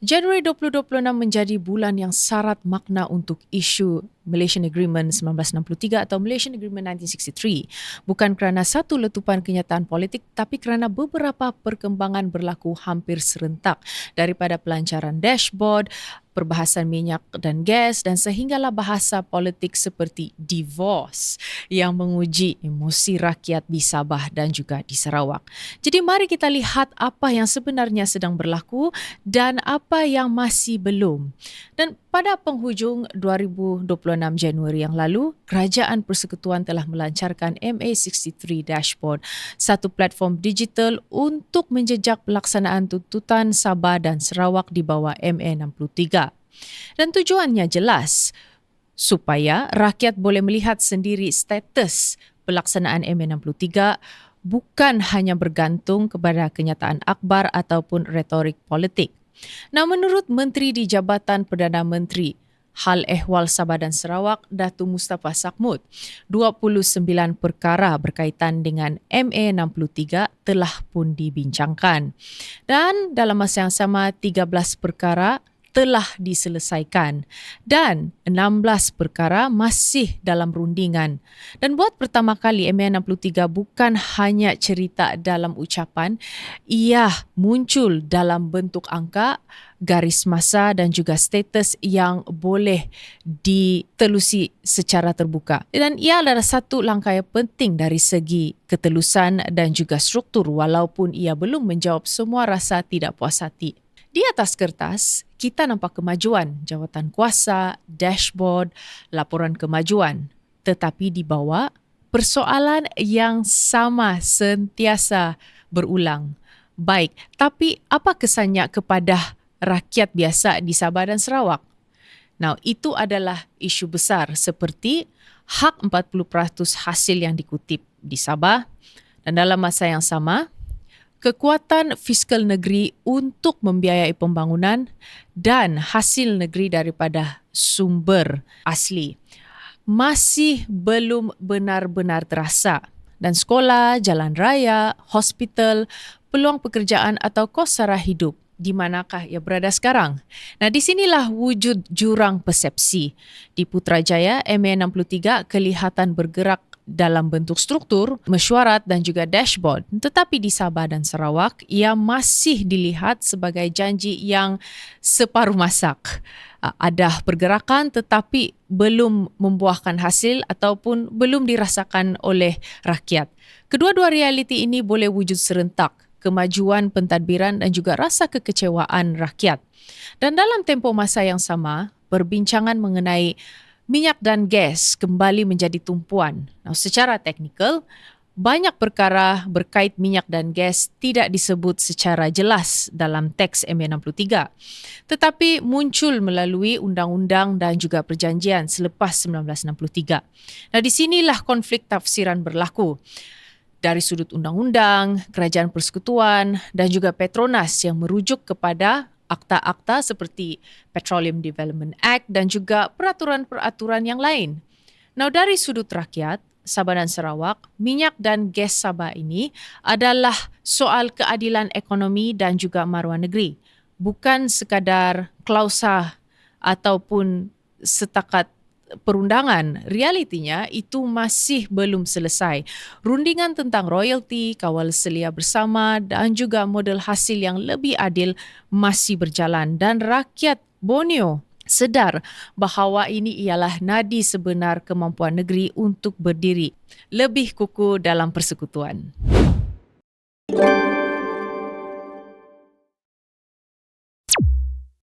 Januari 2026 menjadi bulan yang syarat makna untuk isu Malaysian Agreement 1963 atau Malaysian Agreement 1963. Bukan kerana satu letupan kenyataan politik, tapi kerana beberapa perkembangan berlaku hampir serentak daripada pelancaran dashboard, perbahasan minyak dan gas dan sehinggalah bahasa politik seperti divorce yang menguji emosi rakyat di Sabah dan juga di Sarawak. Jadi mari kita lihat apa yang sebenarnya sedang berlaku dan apa yang masih belum. Dan pada penghujung 2026 Januari yang lalu, Kerajaan Persekutuan telah melancarkan MA63 Dashboard, satu platform digital untuk menjejak pelaksanaan tuntutan Sabah dan Sarawak di bawah MA63. Dan tujuannya jelas, supaya rakyat boleh melihat sendiri status pelaksanaan MA63 bukan hanya bergantung kepada kenyataan akhbar ataupun retorik politik. Nah, menurut Menteri di Jabatan Perdana Menteri Hal Ehwal Sabah dan Sarawak, Datuk Mustafa Sakmut, 29 perkara berkaitan dengan MA63 telah pun dibincangkan. Dan dalam masa yang sama, 13 perkara telah diselesaikan dan 16 perkara masih dalam rundingan. Dan buat pertama kali MA63 bukan hanya cerita dalam ucapan, ia muncul dalam bentuk angka, garis masa dan juga status yang boleh ditelusi secara terbuka. Dan ia adalah satu langkah yang penting dari segi ketelusan dan juga struktur walaupun ia belum menjawab semua rasa tidak puas hati. Di atas kertas, kita nampak kemajuan, jawatan kuasa, dashboard, laporan kemajuan. Tetapi di bawah, persoalan yang sama sentiasa berulang. Baik, tapi apa kesannya kepada rakyat biasa di Sabah dan Sarawak? Nah, itu adalah isu besar seperti hak 40% hasil yang dikutip di Sabah dan dalam masa yang sama, kekuatan fiskal negeri untuk membiayai pembangunan dan hasil negeri daripada sumber asli masih belum benar-benar terasa. Dan sekolah, jalan raya, hospital, peluang pekerjaan atau kos sara hidup, di manakah ia berada sekarang? Nah, di sinilah wujud jurang persepsi. Di Putrajaya, MA63 kelihatan bergerak dalam bentuk struktur, mesyuarat dan juga dashboard. Tetapi di Sabah dan Sarawak, ia masih dilihat sebagai janji yang separuh masak. Ada pergerakan tetapi belum membuahkan hasil ataupun belum dirasakan oleh rakyat. Kedua-dua realiti ini boleh wujud serentak, kemajuan pentadbiran dan juga rasa kekecewaan rakyat. Dan dalam tempoh masa yang sama, perbincangan mengenai minyak dan gas kembali menjadi tumpuan. Nah, secara teknikal, banyak perkara berkait minyak dan gas tidak disebut secara jelas dalam teks MA63, tetapi muncul melalui undang-undang dan juga perjanjian selepas 1963. Nah, di sinilah konflik tafsiran berlaku. Dari sudut undang-undang, Kerajaan Persekutuan dan juga Petronas yang merujuk kepada akta-akta seperti Petroleum Development Act dan juga peraturan-peraturan yang lain. Nah, dari sudut rakyat, Sabah dan Sarawak, minyak dan gas Sabah ini adalah soal keadilan ekonomi dan juga maruah negeri. Bukan sekadar klausa ataupun setakat perundangan, realitinya itu masih belum selesai. Rundingan tentang royalti, kawal selia bersama dan juga model hasil yang lebih adil masih berjalan dan rakyat Borneo sedar bahawa ini ialah nadi sebenar kemampuan negeri untuk berdiri lebih kukuh dalam persekutuan.